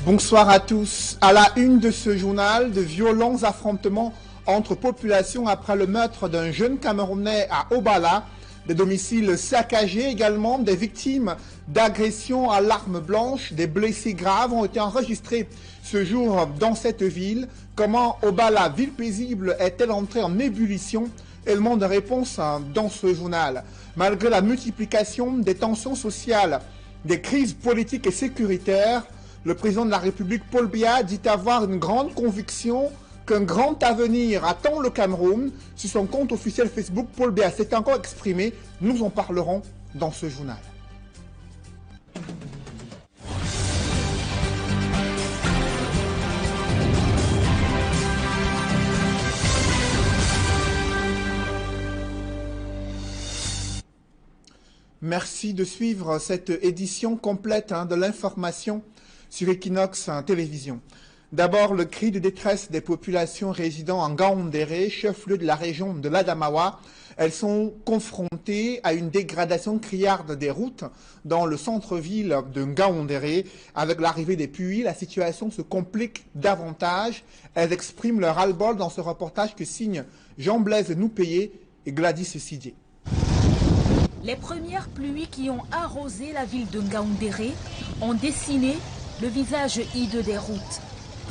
Bonsoir à tous. À la une de ce journal, de violents affrontements entre populations après le meurtre d'un jeune Camerounais à Obala, des domiciles saccagés également, des victimes d'agressions à l'arme blanche, des blessés graves ont été enregistrés ce jour dans cette ville. Comment Obala, ville paisible, est-elle entrée en ébullition? Élément de réponse dans ce journal. Malgré la multiplication des tensions sociales, des crises politiques et sécuritaires, le président de la République, Paul Biya, dit avoir une grande conviction qu'un grand avenir attend le Cameroun. Sur son compte officiel Facebook, Paul Biya s'est encore exprimé. Nous en parlerons dans ce journal. Merci de suivre cette édition complète de l'information sur Equinox Télévision. D'abord, le cri de détresse des populations résidant en Ngaoundéré, chef-lieu de la région de l'Adamawa. Elles sont confrontées à une dégradation criarde des routes dans le centre-ville de Ngaoundéré. Avec l'arrivée des pluies, la situation se complique davantage. Elles expriment leur ras-le-bol dans ce reportage que signent Jean-Blaise Noupéé et Gladys Sidier. Les premières pluies qui ont arrosé la ville de Ngaoundéré ont dessiné le visage hideux des routes.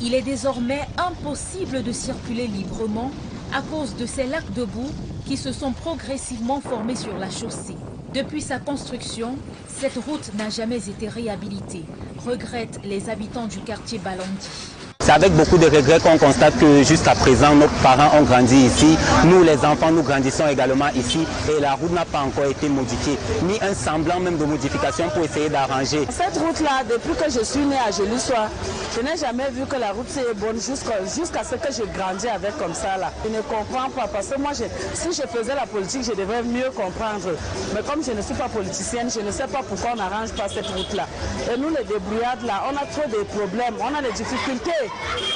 Il est désormais impossible de circuler librement à cause de ces lacs de boue qui se sont progressivement formés sur la chaussée. Depuis sa construction, cette route n'a jamais été réhabilitée, regrettent les habitants du quartier Balandi. C'est avec beaucoup de regrets qu'on constate que jusqu'à présent, nos parents ont grandi ici. Nous, les enfants, nous grandissons également ici. Et la route n'a pas encore été modifiée, ni un semblant même de modification pour essayer d'arranger. Cette route-là, depuis que je suis née à Jelissois, je n'ai jamais vu que la route est bonne jusqu'à ce que je grandis avec comme ça. Là. Je ne comprends pas parce que moi, si je faisais la politique, je devrais mieux comprendre. Mais comme je ne suis pas politicienne, je ne sais pas pourquoi on n'arrange pas cette route-là. Et nous, les débrouillards, là, on a trop de problèmes, on a des difficultés.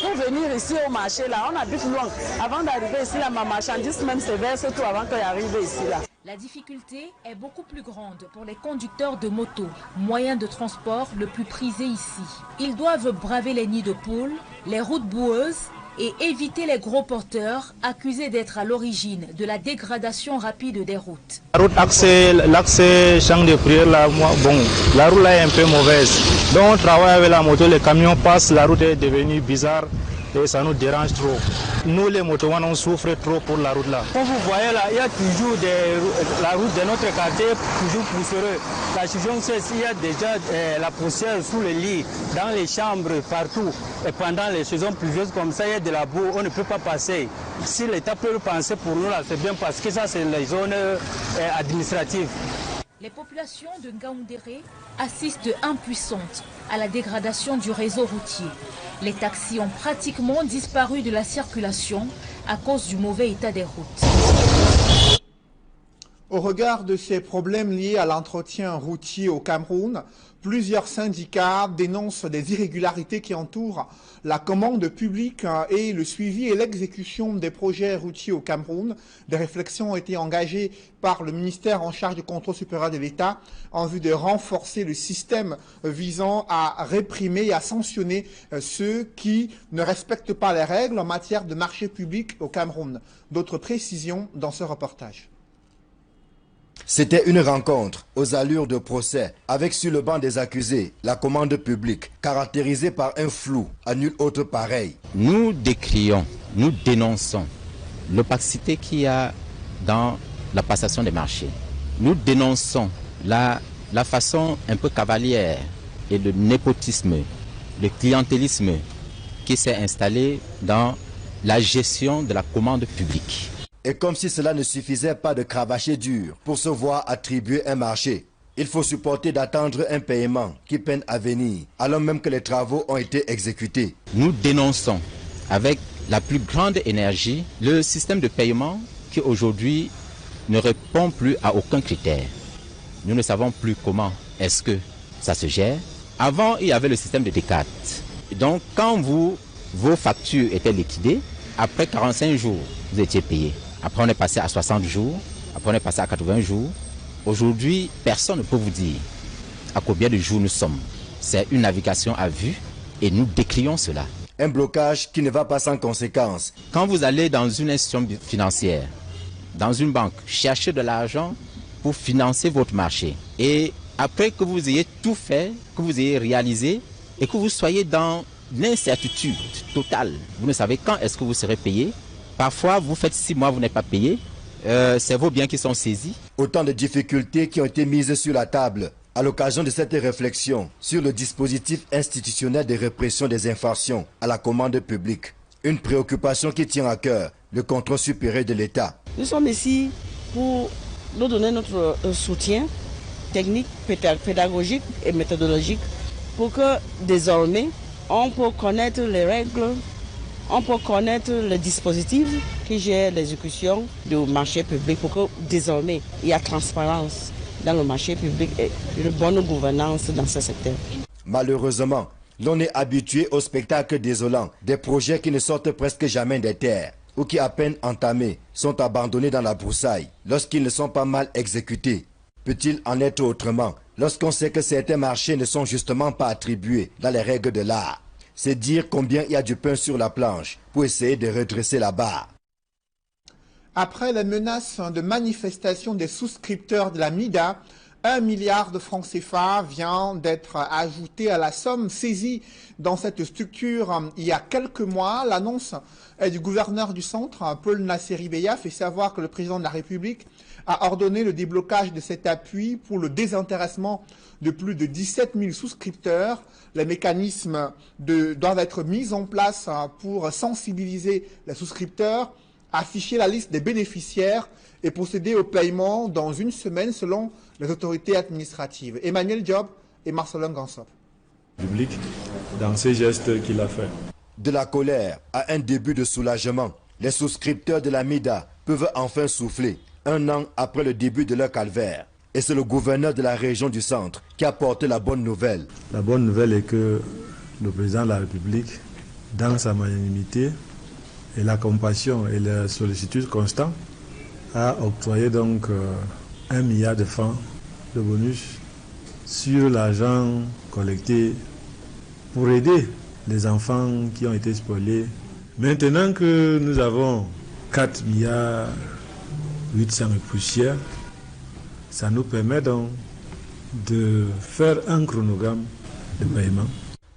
Pour venir ici au marché, là, on habite loin. Avant d'arriver ici, là, ma marchandise même se verse tout avant que j'arrive ici. Là. La difficulté est beaucoup plus grande pour les conducteurs de moto, moyen de transport le plus prisé ici. Ils doivent braver les nids de poules, les routes boueuses et éviter les gros porteurs accusés d'être à l'origine de la dégradation rapide des routes. La route l'accès champ de prière, là, bon, la route là est un peu mauvaise. Donc on travaille avec la moto, les camions passent, la route est devenue bizarre et ça nous dérange trop. Nous les motos, on souffre trop pour la route là. Comme vous voyez là, il y a toujours la route de notre quartier, toujours poussiéreux. La situation c'est qu'il y a déjà la poussière sous les lits, dans les chambres, partout. Et pendant les saisons pluvieuses comme ça, il y a de la boue, on ne peut pas passer. Si l'État peut le penser pour nous là, c'est bien parce que ça c'est les zones administratives. Les populations de Ngaoundéré assistent impuissantes à la dégradation du réseau routier. Les taxis ont pratiquement disparu de la circulation à cause du mauvais état des routes. Au regard de ces problèmes liés à l'entretien routier au Cameroun, plusieurs syndicats dénoncent des irrégularités qui entourent la commande publique et le suivi et l'exécution des projets routiers au Cameroun. Des réflexions ont été engagées par le ministère en charge du contrôle supérieur de l'État en vue de renforcer le système visant à réprimer et à sanctionner ceux qui ne respectent pas les règles en matière de marché public au Cameroun. D'autres précisions dans ce reportage. C'était une rencontre aux allures de procès avec sur le banc des accusés la commande publique caractérisée par un flou à nul autre pareil. Nous décrions, nous dénonçons l'opacité qu'il y a dans la passation des marchés. Nous dénonçons la façon un peu cavalière et le népotisme, le clientélisme qui s'est installé dans la gestion de la commande publique. Et comme si cela ne suffisait pas de cravacher dur pour se voir attribuer un marché, il faut supporter d'attendre un paiement qui peine à venir, alors même que les travaux ont été exécutés. Nous dénonçons avec la plus grande énergie le système de paiement qui aujourd'hui ne répond plus à aucun critère. Nous ne savons plus comment est-ce que ça se gère. Avant, il y avait le système de décarte. Donc, quand vos factures étaient liquidées, après 45 jours, vous étiez payé. Après, on est passé à 60 jours. Après, on est passé à 80 jours. Aujourd'hui, personne ne peut vous dire à combien de jours nous sommes. C'est une navigation à vue Et nous décrions cela. Un blocage qui ne va pas sans conséquence. Quand vous allez dans une institution financière, dans une banque, chercher de l'argent pour financer votre marché. Et après que vous ayez tout fait, que vous ayez réalisé et que vous soyez dans l'incertitude totale, vous ne savez quand est-ce que vous serez payé. Parfois, vous faites 6 mois, vous n'êtes pas payé. C'est vos biens qui sont saisis. Autant de difficultés qui ont été mises sur la table à l'occasion de cette réflexion sur le dispositif institutionnel de répression des infractions à la commande publique. Une préoccupation qui tient à cœur le contrôle supérieur de l'État. Nous sommes ici pour nous donner notre soutien technique, pédagogique et méthodologique pour que désormais on peut connaître les règles, on peut connaître le dispositif qui gère l'exécution du marché public pour que désormais il y a transparence dans le marché public et une bonne gouvernance dans ce secteur. Malheureusement, l'on est habitué au spectacle désolant, des projets qui ne sortent presque jamais des terres ou qui, à peine entamés, sont abandonnés dans la broussaille lorsqu'ils ne sont pas mal exécutés. Peut-il en être autrement lorsqu'on sait que certains marchés ne sont justement pas attribués dans les règles de l'art? C'est dire combien il y a du pain sur la planche pour essayer de redresser la barre. Après les menaces de manifestation des souscripteurs de la MIDA, 1 milliard de francs CFA vient d'être ajouté à la somme saisie dans cette structure il y a quelques mois. L'annonce est du gouverneur du centre, Paul Nasseri Beya, fait savoir que le président de la République a ordonné le déblocage de cet appui pour le désintéressement de plus de 17 000 souscripteurs. Les mécanismes doivent être mis en place pour sensibiliser les souscripteurs, afficher la liste des bénéficiaires et procéder au paiement dans une semaine selon les autorités administratives. Emmanuel Diop et Marcelin Gansop. Public dans ces gestes qu'il a fait. De la colère à un début de soulagement, les souscripteurs de la MIDA peuvent enfin souffler 1 an après le début de leur calvaire. Et c'est le gouverneur de la région du centre qui a porté la bonne nouvelle. La bonne nouvelle est que le président de la République, dans sa magnanimité et la compassion et la sollicitude constante, a octroyé donc 1 milliard de francs de bonus sur l'argent collecté pour aider les enfants qui ont été spoliés. Maintenant que nous avons 4 milliards 800 et poussières, ça nous permet donc de faire un chronogramme de paiement.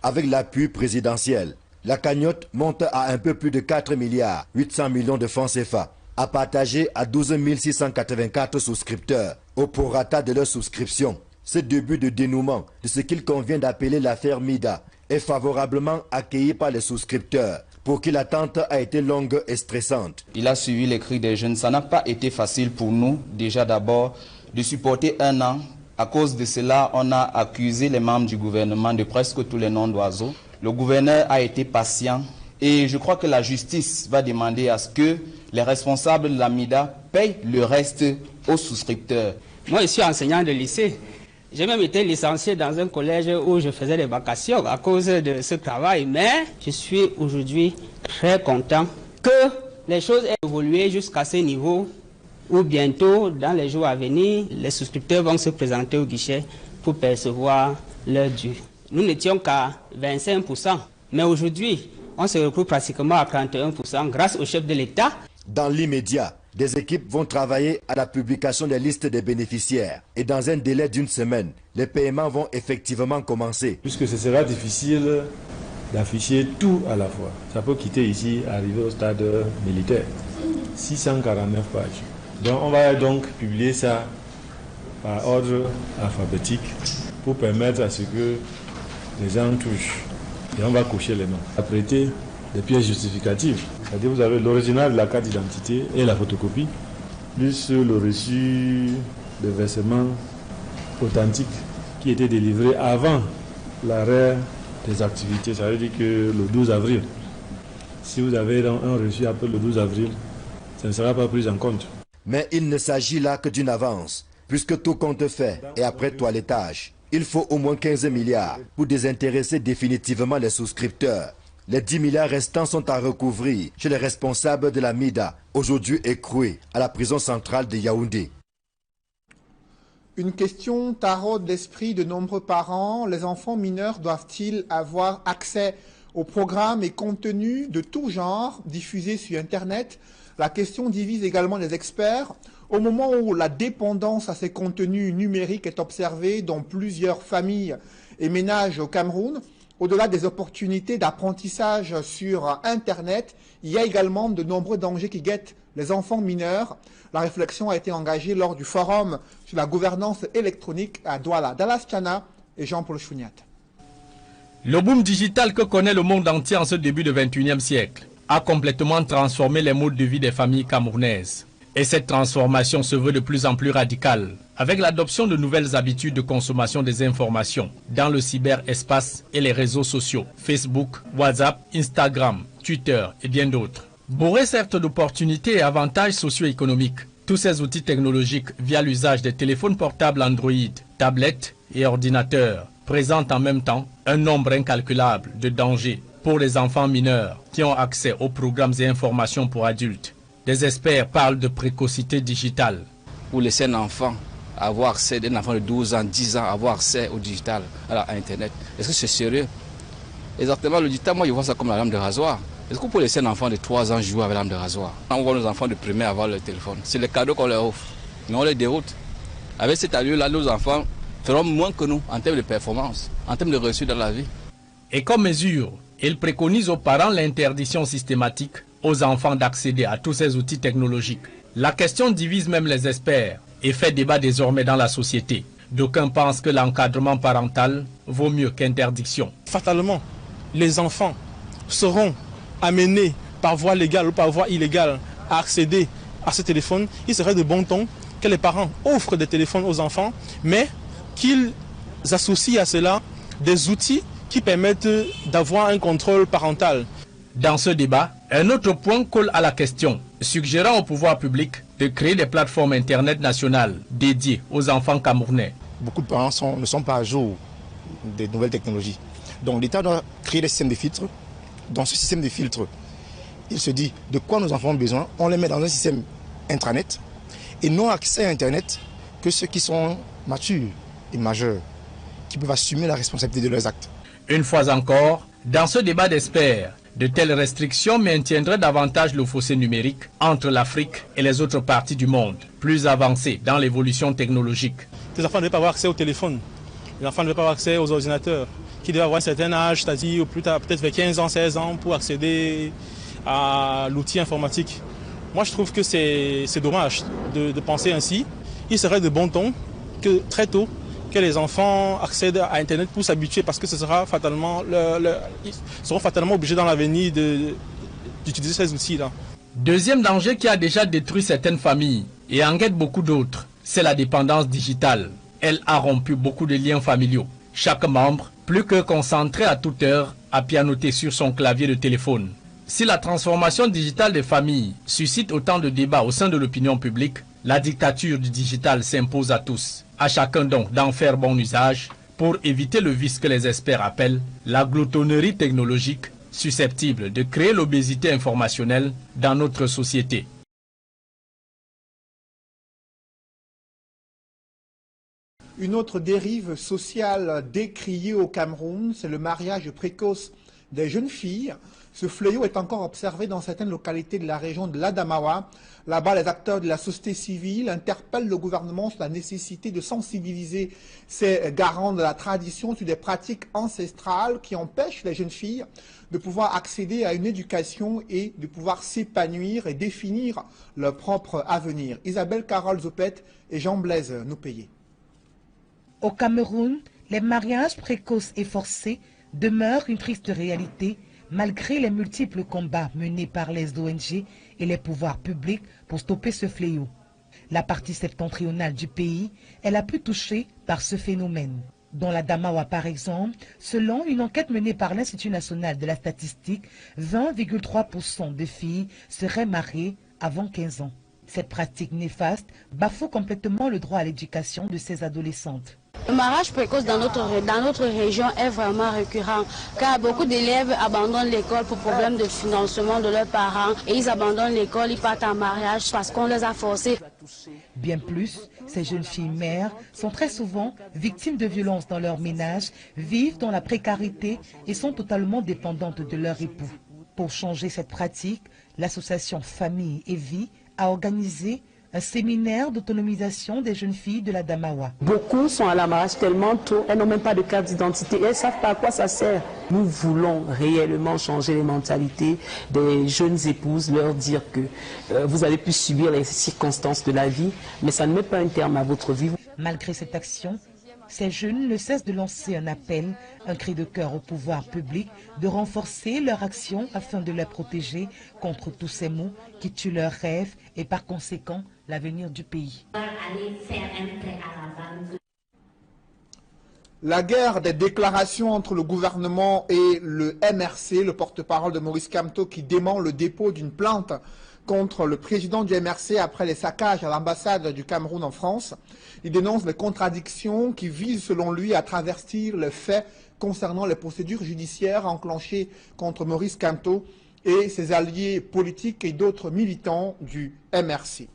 Avec l'appui présidentiel, la cagnotte monte à un peu plus de 4 milliards 800 millions de francs CFA, à partager à 12 684 souscripteurs au prorata de leur souscription. Ce début de dénouement de ce qu'il convient d'appeler l'affaire MIDA est favorablement accueilli par les souscripteurs, pour qui l'attente a été longue et stressante. Il a suivi les cris des jeunes. Ça n'a pas été facile pour nous, déjà d'abord, de supporter 1 an. À cause de cela, on a accusé les membres du gouvernement de presque tous les noms d'oiseaux. Le gouverneur a été patient et je crois que la justice va demander à ce que les responsables de la MIDA payent le reste aux souscripteurs. Moi, je suis enseignant de lycée. J'ai même été licencié dans un collège où je faisais des vacations à cause de ce travail. Mais je suis aujourd'hui très content que les choses aient évolué jusqu'à ce niveau où bientôt, dans les jours à venir, les souscripteurs vont se présenter au guichet pour percevoir leur dû. Nous n'étions qu'à 25%, mais aujourd'hui, on se retrouve pratiquement à 31% grâce au chef de l'État. Dans l'immédiat, des équipes vont travailler à la publication des listes des bénéficiaires. Et dans un délai d'1 semaine, les paiements vont effectivement commencer. Puisque ce sera difficile d'afficher tout à la fois. Ça peut quitter ici, arriver au stade militaire. 649 pages. Donc on va donc publier ça par ordre alphabétique pour permettre à ce que les gens touchent. Et on va cocher les noms. Apprêter des pièces justificatives. C'est-à-dire vous avez l'original de la carte d'identité et la photocopie, plus le reçu de versement authentique qui était délivré avant l'arrêt des activités. Ça veut dire que le 12 avril. Si vous avez un reçu après le 12 avril, ça ne sera pas pris en compte. Mais il ne s'agit là que d'une avance, puisque tout compte fait et après toilettage. Il faut au moins 15 milliards pour désintéresser définitivement les souscripteurs. Les 10 milliards restants sont à recouvrir chez les responsables de la MIDA, aujourd'hui écroués à la prison centrale de Yaoundé. Une question taraude l'esprit de nombreux parents. Les enfants mineurs doivent-ils avoir accès aux programmes et contenus de tout genre diffusés sur Internet? La question divise également les experts. Au moment où la dépendance à ces contenus numériques est observée dans plusieurs familles et ménages au Cameroun, au-delà des opportunités d'apprentissage sur Internet, il y a également de nombreux dangers qui guettent les enfants mineurs. La réflexion a été engagée lors du forum sur la gouvernance électronique à Douala. Dallas Chana et Jean-Paul Chouniat. Le boom digital que connaît le monde entier en ce début de 21e siècle a complètement transformé les modes de vie des familles camerounaises. Et cette transformation se veut de plus en plus radicale, avec l'adoption de nouvelles habitudes de consommation des informations dans le cyberespace et les réseaux sociaux, Facebook, WhatsApp, Instagram, Twitter et bien d'autres. Bourrés certes d'opportunités et avantages socio-économiques, tous ces outils technologiques via l'usage des téléphones portables Android, tablettes et ordinateurs présentent en même temps un nombre incalculable de dangers pour les enfants mineurs qui ont accès aux programmes et informations pour adultes. Des experts parlent de précocité digitale. Pour laisser un enfant avoir accès, un enfant de 12 ans, 10 ans, avoir accès au digital, à Internet, est-ce que c'est sérieux? Exactement, le digital, moi je vois ça comme la lame de rasoir. Est-ce qu'on peut laisser un enfant de 3 ans jouer avec la lame de rasoir? On voit nos enfants de primaire avoir le téléphone. C'est le cadeau qu'on leur offre, mais on les déroute. Avec cet allure-là, nos enfants feront moins que nous en termes de performance, en termes de réussite dans la vie. Et comme mesure, il préconise aux parents l'interdiction systématique aux enfants d'accéder à tous ces outils technologiques. La question divise même les experts et fait débat désormais dans la société. D'aucuns pensent que l'encadrement parental vaut mieux qu'interdiction. Fatalement, les enfants seront amenés par voie légale ou par voie illégale à accéder à ce téléphone. Il serait de bon ton que les parents offrent des téléphones aux enfants, mais qu'ils associent à cela des outils qui permettent d'avoir un contrôle parental. Dans ce débat, un autre point colle à la question, suggérant au pouvoir public de créer des plateformes Internet nationales dédiées aux enfants camerounais. Beaucoup de parents ne sont pas à jour des nouvelles technologies. Donc l'État doit créer des systèmes de filtres. Dans ce système de filtres, il se dit de quoi nos enfants ont besoin. On les met dans un système intranet et n'ont accès à Internet que ceux qui sont matures et majeurs, qui peuvent assumer la responsabilité de leurs actes. Une fois encore, dans ce débat d'experts, de telles restrictions maintiendraient davantage le fossé numérique entre l'Afrique et les autres parties du monde, plus avancées dans l'évolution technologique. Les enfants ne doivent pas avoir accès au téléphone, les enfants ne doivent pas avoir accès aux ordinateurs, qui doivent avoir un certain âge, c'est-à-dire plus tard, peut-être vers 15 ans, 16 ans, pour accéder à l'outil informatique. Moi, je trouve que c'est dommage de penser ainsi. Il serait de bon ton que très tôt, que les enfants accèdent à Internet pour s'habituer, parce que ce sera fatalement ils seront fatalement obligés dans l'avenir d'utiliser ces outils-là. Deuxième danger qui a déjà détruit certaines familles et en guette beaucoup d'autres, c'est la dépendance digitale. Elle a rompu beaucoup de liens familiaux. Chaque membre, plus que concentré à toute heure, a pianoté sur son clavier de téléphone. Si la transformation digitale des familles suscite autant de débats au sein de l'opinion publique, la dictature du digital s'impose à tous. À chacun donc d'en faire bon usage pour éviter le vice que les experts appellent la gloutonnerie technologique, susceptible de créer l'obésité informationnelle dans notre société. Une autre dérive sociale décriée au Cameroun, c'est le mariage précoce des jeunes filles. Ce fléau est encore observé dans certaines localités de la région de l'Adamawa. Là-bas, les acteurs de la société civile interpellent le gouvernement sur la nécessité de sensibiliser ces garants de la tradition sur des pratiques ancestrales qui empêchent les jeunes filles de pouvoir accéder à une éducation et de pouvoir s'épanouir et définir leur propre avenir. Isabelle Carole Zopet et Jean-Blaise Noupayé. Au Cameroun, les mariages précoces et forcés demeurent une triste réalité malgré les multiples combats menés par les ONG et les pouvoirs publics pour stopper ce fléau. La partie septentrionale du pays est la plus touchée par ce phénomène. Dans la Damawa par exemple, selon une enquête menée par l'Institut national de la statistique, 20,3% de filles seraient mariées avant 15 ans. Cette pratique néfaste bafoue complètement le droit à l'éducation de ces adolescentes. Le mariage précoce dans notre région est vraiment récurrent car beaucoup d'élèves abandonnent l'école pour problème de financement de leurs parents et ils abandonnent l'école, ils partent en mariage parce qu'on les a forcés. Bien plus, ces jeunes filles mères sont très souvent victimes de violences dans leur ménage, vivent dans la précarité et sont totalement dépendantes de leur époux. Pour changer cette pratique, l'association Famille et Vie a organisé un séminaire d'autonomisation des jeunes filles de la Damawa. Beaucoup sont à la mariage tellement tôt, elles n'ont même pas de carte d'identité et elles ne savent pas à quoi ça sert. Nous voulons réellement changer les mentalités des jeunes épouses, leur dire que vous avez pu subir les circonstances de la vie, mais ça ne met pas un terme à votre vie. Malgré cette action, ces jeunes ne cessent de lancer un appel, un cri de cœur au pouvoir public de renforcer leur action afin de les protéger contre tous ces maux qui tuent leurs rêves et par conséquent l'avenir du pays. La guerre des déclarations entre le gouvernement et le MRC, le porte-parole de Maurice Kamto qui dément le dépôt d'une plainte contre le président du MRC après les saccages à l'ambassade du Cameroun en France. Il dénonce les contradictions qui visent, selon lui, à travestir les faits concernant les procédures judiciaires enclenchées contre Maurice Kamto et ses alliés politiques et d'autres militants du MRC.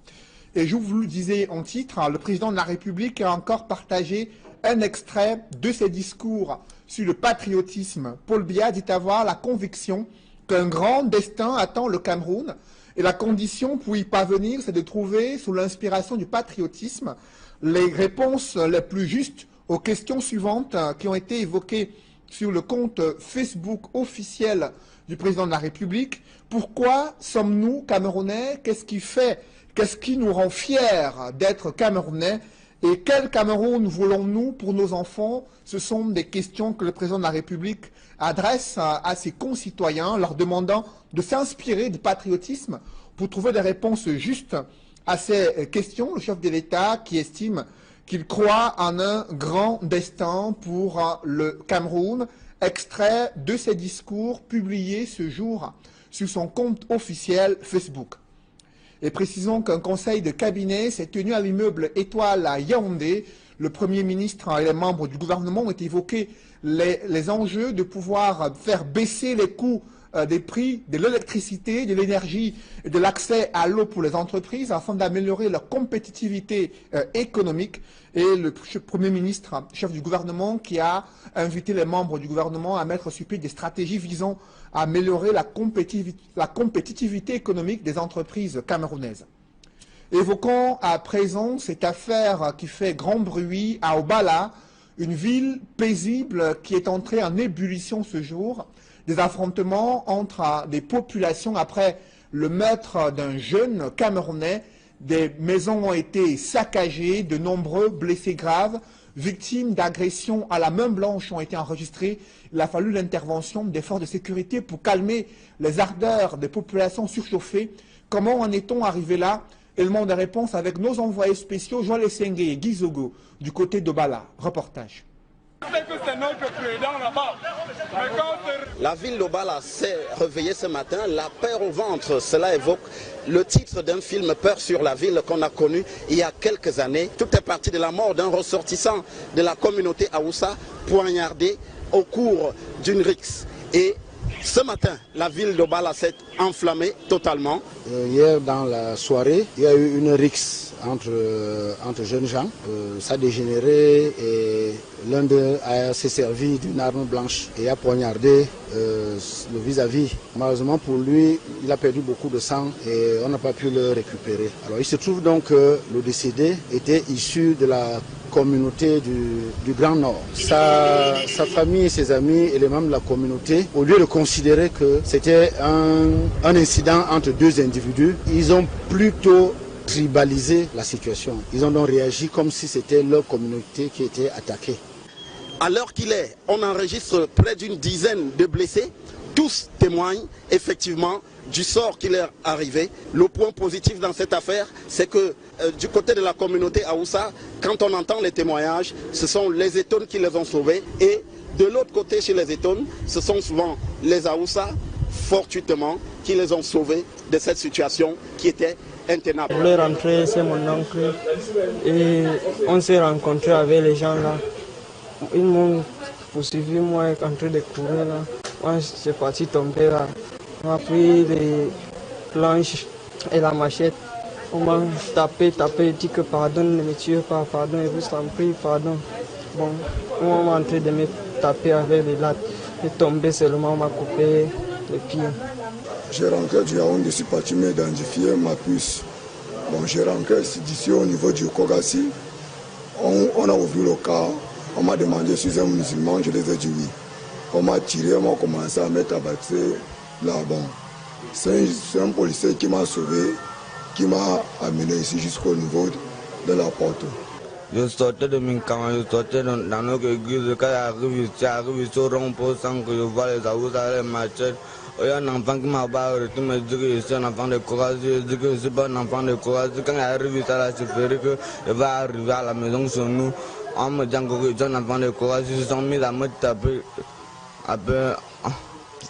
Et je vous le disais en titre, le président de la République a encore partagé un extrait de ses discours sur le patriotisme. Paul Biya dit avoir la conviction qu'un grand destin attend le Cameroun et la condition pour y parvenir, c'est de trouver, sous l'inspiration du patriotisme, les réponses les plus justes aux questions suivantes qui ont été évoquées sur le compte Facebook officiel du président de la République. Pourquoi sommes-nous Camerounais? Qu'est-ce qui nous rend fiers d'être Camerounais? Et quel Cameroun voulons-nous pour nos enfants? Ce sont des questions que le président de la République adresse à ses concitoyens, leur demandant de s'inspirer du patriotisme pour trouver des réponses justes à ces questions. Le chef de l'État qui estime qu'il croit en un grand destin pour le Cameroun, extrait de ses discours publiés ce jour sur son compte officiel Facebook. Et précisons qu'un conseil de cabinet s'est tenu à l'immeuble Étoile à Yaoundé. Le Premier ministre et les membres du gouvernement ont évoqué les enjeux de pouvoir faire baisser les coûts des prix de l'électricité, de l'énergie et de l'accès à l'eau pour les entreprises afin d'améliorer leur compétitivité économique. Et le Premier ministre, chef du gouvernement, qui a invité les membres du gouvernement à mettre sur pied des stratégies visant à améliorer la compétitivité économique des entreprises camerounaises. Évoquons à présent cette affaire qui fait grand bruit à Obala, une ville paisible qui est entrée en ébullition ce jour. Des affrontements entre des populations après le meurtre d'un jeune Camerounais. Des maisons ont été saccagées, de nombreux blessés graves, victimes d'agressions à la main blanche ont été enregistrées. Il a fallu l'intervention des forces de sécurité pour calmer les ardeurs des populations surchauffées. Comment en est-on arrivé là? Élément de réponse avec nos envoyés spéciaux, Joël Essengue et Guy Zogo, du côté d'Obala. Reportage. La ville d'Obala s'est réveillée ce matin, la peur au ventre. Cela évoque le titre d'un film Peur sur la ville qu'on a connu il y a quelques années. Tout est parti de la mort d'un ressortissant de la communauté Haoussa poignardé au cours d'une rixe. Et ce matin, la ville d'Obala s'est enflammée totalement. Hier dans la soirée, il y a eu une rixe entre jeunes gens. Ça a dégénéré et l'un d'eux s'est servi d'une arme blanche et a poignardé le vis-à-vis. Malheureusement pour lui, il a perdu beaucoup de sang et on n'a pas pu le récupérer. Alors il se trouve donc que le décédé était issu de la communauté du Grand Nord. Sa famille et ses amis et les membres de la communauté, au lieu de considérer que c'était un incident entre deux individus, ils ont plutôt tribalisé la situation. Ils ont donc réagi comme si c'était leur communauté qui était attaquée. À l'heure qu'il est, on enregistre près d'une dizaine de blessés. Tous témoignent effectivement du sort qui leur est arrivé. Le point positif dans cette affaire, c'est que du côté de la communauté Haoussa, quand on entend les témoignages, ce sont les Etones qui les ont sauvés. Et de l'autre côté, chez les Etones, ce sont souvent les Haoussa fortuitement qui les ont sauvés de cette situation qui était intenable. Je voulais rentrer, c'est mon oncle, et on s'est rencontrés avec les gens là. Ils m'ont poursuivi, moi, en train de courir là. Moi, j'ai parti tomber là. On a pris les planches et la machette. On m'a tapé, dit que pardon, ne me tuez pas, pardon, et vous s'en prie, pardon. Bon, on m'a en train de me taper avec les lattes. Et tombé seulement, on m'a coupé les pieds. J'ai rentré du Yaoundé, je suis parti m'identifier ma puce. Bon, j'ai rentré d'ici au niveau du Kogassi. On a ouvert le cas. On m'a demandé si je suis un musulman, je les ai dit oui. On m'a tiré, on m'a commencé à mettre à battre là. Bon, c'est un policier qui m'a sauvé, qui m'a amené ici jusqu'au niveau de la porte. Je sortais de mon camp, je sortais dans notre église. Quand j'arrive ici au rond-point sans que je vois les Aoussa, les machettes. Il y a un enfant qui m'a arrêté, il me dit que je suis un enfant de courage. Je dis que je ne suis pas un enfant de courage. Quand j'arrive ici à la chefferie, que je vais arriver à la maison sur nous. On me dit que je suis un enfant de courage. Ils se sont mis à me taper. Après,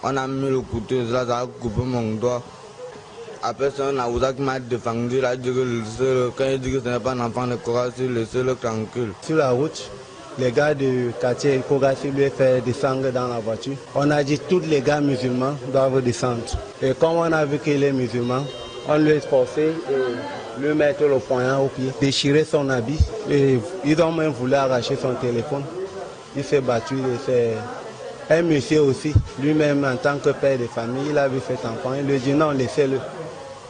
on a mis le couteau, ça a coupé mon doigt. Après, c'est un Aoussa qui m'a défendu. Il a dit que quand il dit que ce n'est pas un enfant de courage, laissez-le tranquille. Sur la route, les gars du quartier Kogassi lui fait descendre dans la voiture. On a dit que tous les gars musulmans doivent descendre. Et comme on a vu qu'il est musulman, on lui a forcé et lui mettre le poignard au pied, déchirer son habit. Et ils ont même voulu arracher son téléphone. Il s'est battu, un monsieur aussi, lui-même en tant que père de famille, il a vu cet enfant, il lui a dit non, laissez-le.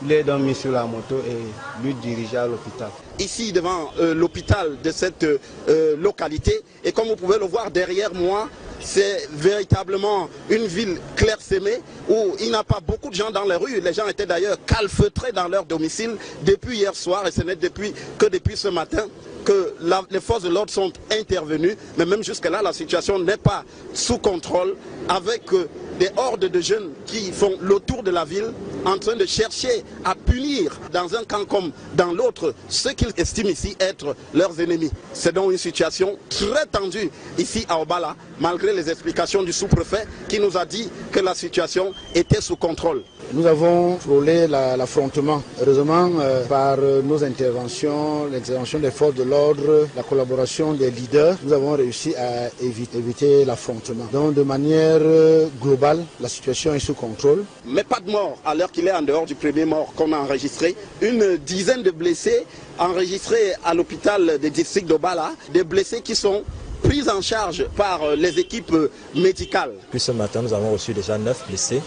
Il est donc mis sur la moto et lui dirigea à l'hôpital. Ici devant l'hôpital de cette localité, et comme vous pouvez le voir derrière moi, c'est véritablement une ville clairsemée où il n'y a pas beaucoup de gens dans les rues. Les gens étaient d'ailleurs calfeutrés dans leur domicile depuis hier soir, et ce n'est que depuis ce matin que les forces de l'ordre sont intervenues. Mais même jusque-là, la situation n'est pas sous contrôle, avec des hordes de jeunes qui font le tour de la ville en train de chercher à punir dans un camp comme dans l'autre ceux qu'ils estiment ici être leurs ennemis. C'est donc une situation très tendue ici à Obala, malgré les explications du sous-préfet qui nous a dit que la situation était sous contrôle. Nous avons frôlé l'affrontement. Heureusement, par nos interventions, l'intervention des forces de l'ordre, la collaboration des leaders, nous avons réussi à éviter l'affrontement. Donc de manière globale, la situation est sous contrôle. Mais pas de mort à l'heure qu'il est en dehors du premier mort qu'on a enregistré. Une dizaine de blessés enregistrés à l'hôpital des districts d'Obala, des blessés qui sont pris en charge par les équipes médicales. Puis ce matin, nous avons reçu déjà 9 blessés.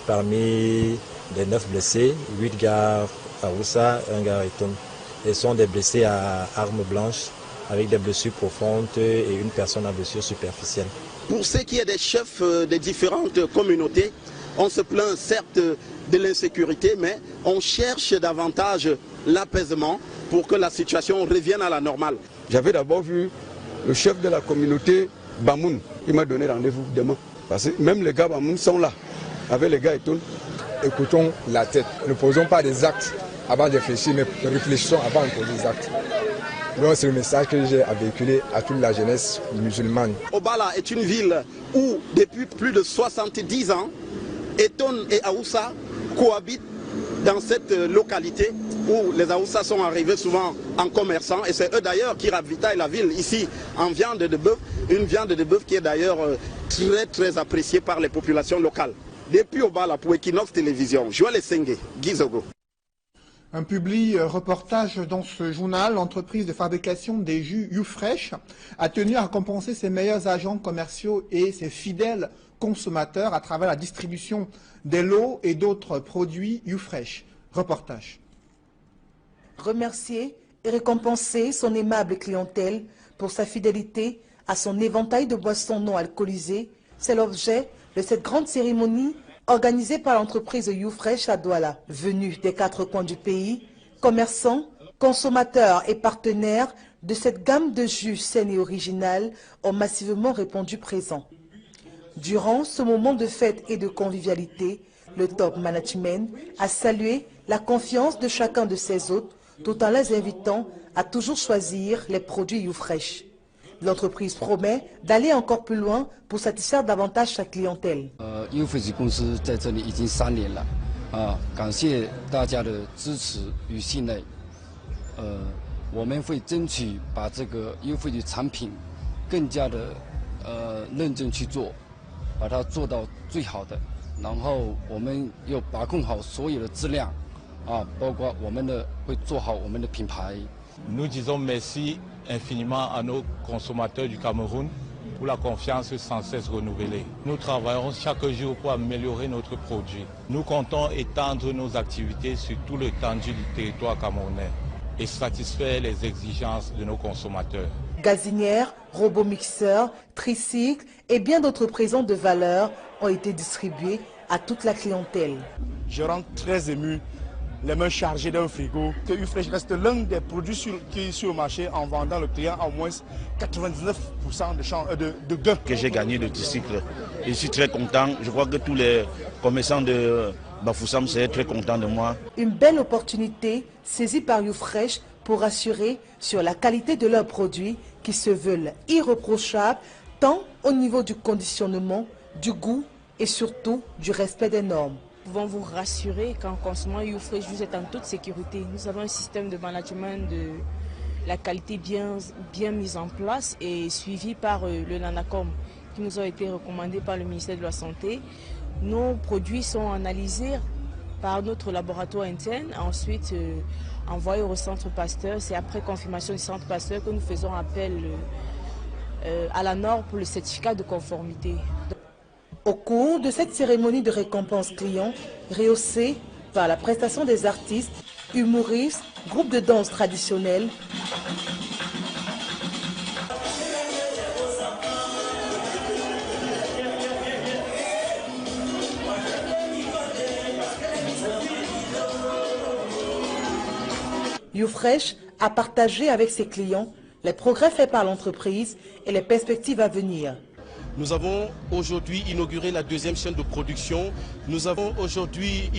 Parmi les 9 blessés, 8 gars à Oussa, 1 gars à Eton. Ils sont des blessés à armes blanches avec des blessures profondes et une personne à blessure superficielle. Pour ce qui est des chefs des différentes communautés, on se plaint certes de l'insécurité, mais on cherche davantage l'apaisement pour que la situation revienne à la normale. J'avais d'abord vu le chef de la communauté Bamoun, il m'a donné rendez-vous demain. Parce que même les gars Bamoun sont là, avec les gars et tout. Écoutons la tête, ne posons pas des actes avant de réfléchir, mais réfléchissons avant de poser des actes. Donc c'est le message que j'ai à véhiculer à toute la jeunesse musulmane. Obala est une ville où depuis plus de 70 ans, Eton et Aoussa cohabitent dans cette localité où les Aoussa sont arrivés souvent en commerçant, et c'est eux d'ailleurs qui ravitaillent la ville ici en viande de bœuf, une viande de bœuf qui est d'ailleurs très appréciée par les populations locales. Depuis Obala pour Equinox Télévision, Joël Essengue, Gizogo. Un public reportage dans ce journal, l'entreprise de fabrication des jus YouFresh a tenu à récompenser ses meilleurs agents commerciaux et ses fidèles consommateurs à travers la distribution des lots et d'autres produits YouFresh. Reportage. Remercier et récompenser son aimable clientèle pour sa fidélité à son éventail de boissons non alcoolisées, c'est l'objet de cette grande cérémonie organisée par l'entreprise YouFresh à Douala. Venus des 4 coins du pays, commerçants, consommateurs et partenaires de cette gamme de jus saine et originale ont massivement répondu présent. Durant ce moment de fête et de convivialité, le top management a salué la confiance de chacun de ses hôtes tout en les invitant à toujours choisir les produits YouFresh. L'entreprise promet d'aller encore plus loin pour satisfaire davantage sa clientèle. 优惠子公司在这里已经3年了，感谢大家的支持与信赖。我们会争取把这个优惠的产品更加的认真去做，把它做到最好的。然后我们又把控好所有的质量，包括我们的会做好我们的品牌。Nous disons merci infiniment à nos consommateurs du Cameroun pour la confiance sans cesse renouvelée. Nous travaillons chaque jour pour améliorer notre produit. Nous comptons étendre nos activités sur tout l'étendue du territoire camerounais et satisfaire les exigences de nos consommateurs. Gazinières, robots mixeurs, tricycles et bien d'autres présents de valeur ont été distribués à toute la clientèle. Je rentre très ému, les mains chargées d'un frigo, que Ufresh reste l'un des produits qui est sur le marché en vendant le client à au moins 99% de gains. Que j'ai gagné le tricycle. Je suis très content. Je crois que tous les commerçants de Bafoussam sont très contents de moi. Une belle opportunité saisie par Ufresh pour assurer sur la qualité de leurs produits qui se veulent irréprochables tant au niveau du conditionnement, du goût et surtout du respect des normes. Nous pouvons vous rassurer qu'en consommant Ufresh, vous êtes en toute sécurité. Nous avons un système de management de la qualité bien mis en place et suivi par le NANACOM qui nous a été recommandé par le ministère de la Santé. Nos produits sont analysés par notre laboratoire interne, ensuite envoyés au centre Pasteur. C'est après confirmation du centre Pasteur que nous faisons appel à la norme pour le certificat de conformité. Au cours de cette cérémonie de récompense client, rehaussée par la prestation des artistes, humoristes, groupes de danse traditionnels, Ufresh a partagé avec ses clients les progrès faits par l'entreprise et les perspectives à venir. Nous avons aujourd'hui inauguré la deuxième chaîne de production. Nous avons aujourd'hui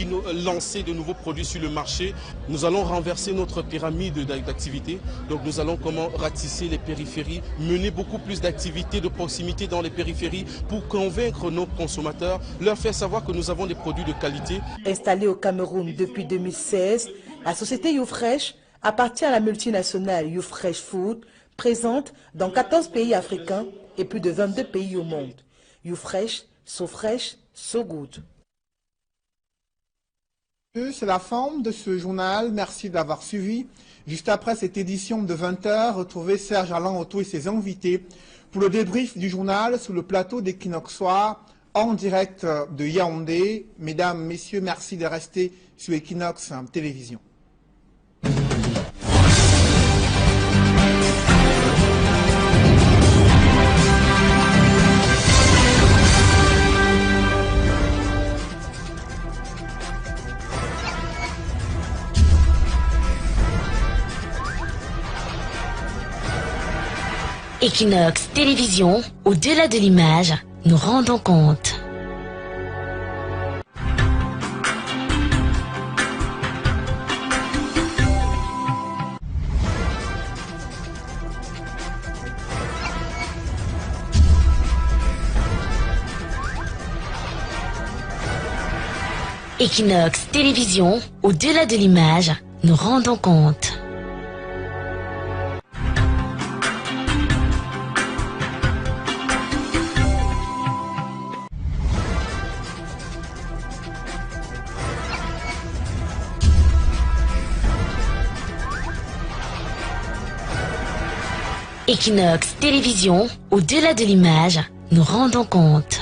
lancé de nouveaux produits sur le marché. Nous allons renverser notre pyramide d'activités. Donc nous allons ratisser les périphéries, mener beaucoup plus d'activités de proximité dans les périphéries pour convaincre nos consommateurs, leur faire savoir que nous avons des produits de qualité. Installée au Cameroun depuis 2016, la société Ufresh appartient à la multinationale Ufresh Food, présente dans 14 pays africains et plus de 22 pays au monde. Ufresh, so fresh, so good. C'est la fin de ce journal. Merci d'avoir suivi. Juste après cette édition de 20h, retrouvez Serge Alain Otto et ses invités pour le débrief du journal sous le plateau d'Equinox Soir en direct de Yaoundé. Mesdames, Messieurs, merci de rester sur Equinox Télévision. Equinox Télévision, au-delà de l'image, nous rendons compte. Equinox Télévision, au-delà de l'image, nous rendons compte. Equinox Télévision, au-delà de l'image, nous rendons compte.